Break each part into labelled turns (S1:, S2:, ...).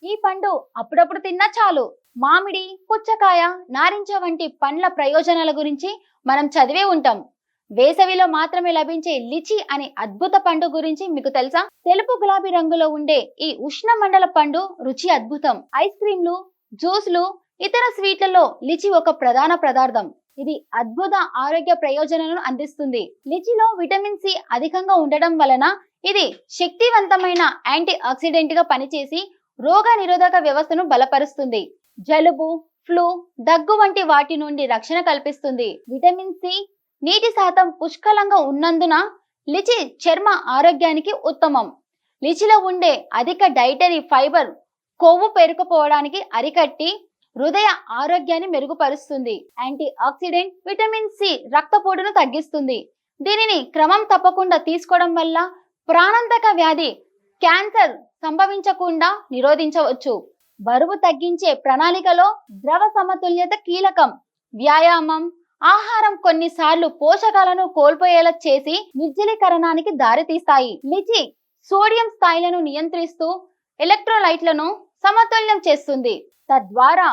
S1: ఈ పండు అప్పుడప్పుడు తిన్నా చాలు. మామిడి, పుచ్చకాయ, నారింజ వంటి పండ్ల ప్రయోజనాల గురించి మనం చదివే ఉంటాం. వేసవిలో మాత్రమే లభించే లిచి అనే అద్భుత పండు గురించి మీకు తెలుసా? తెలుపు గులాబీ రంగులో ఉండే ఈ ఉష్ణమండల పండు రుచి అద్భుతం. ఐస్ క్రీంలు, జ్యూస్లు, ఇతర స్వీట్లలో లిచి ఒక ప్రధాన పదార్థం. ఇది అద్భుత ఆరోగ్య ప్రయోజనాలను అందిస్తుంది. లిచిలో విటమిన్ సి అధికంగా ఉండడం వలన ఇది శక్తివంతమైన యాంటీ ఆక్సిడెంట్ గా పనిచేసి రోగ నిరోధక వ్యవస్థను బలపరుస్తుంది. జలుబు, ఫ్లూ, దగ్గు వంటి వాటి నుండి రక్షణ కల్పిస్తుంది. విటమిన్ సి, నీటి శాతం పుష్కలంగా ఉన్నందున లిచి చర్మ ఆరోగ్యానికి ఉత్తమం. లిచిలో ఉండే అధిక డైటరీ ఫైబర్ కొవ్వు పేరుకుపోవడానికి అరికట్టి హృదయ ఆరోగ్యాన్ని మెరుగుపరుస్తుంది. యాంటీ ఆక్సిడెంట్ విటమిన్ సి రక్తపోటును తగ్గిస్తుంది. దీనిని క్రమం తప్పకుండా తీసుకోవడం వల్ల ప్రాణాంతక వ్యాధి క్యాన్సర్ సంభవించకుండా నిరోధించవచ్చు. బరువు తగ్గించే ప్రణాళికలో ద్రవ సమతుల్యత కీలకం. వ్యాయామం, ఆహారం కొన్నిసార్లు పోషకాలను కోల్పోయేలా చేసి నిర్జలీకరణానికి దారితీస్తాయి. లిచి సోడియం స్థాయిలను నియంత్రిస్తూ ఎలక్ట్రోలైట్లను సమతుల్యం చేస్తుంది. తద్వారా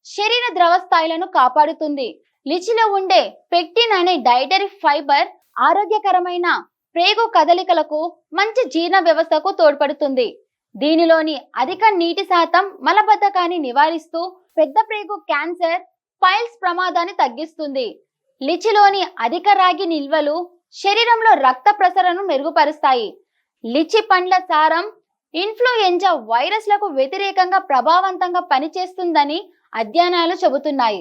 S1: శరీర ద్రవ స్థాయిలను కాపాడుతుంది. లిచిలో ఉండే పెక్టిన్ అనే డైటరీ ఫైబర్ ఆరోగ్యకరమైన ప్రేగు కదలికలకు, మంచి జీర్ణ వ్యవస్థకు తోడ్పడుతుంది. దీనిలోని అధిక నీటి శాతం మలబద్ధకాన్ని నివారిస్తూ పెద్ద ప్రేగు క్యాన్సర్, పైల్స్ ప్రమాదాన్ని తగ్గిస్తుంది. లిచిలోని అధిక రాగి నిల్వలు శరీరంలో రక్త ప్రసరణను మెరుగుపరుస్తాయి. లిచి పండ్ల సారం ఇన్ఫ్లుయెంజా వైరస్లకు వ్యతిరేకంగా ప్రభావవంతంగా పనిచేస్తుందని అధ్యయనాలు చెబుతున్నాయి.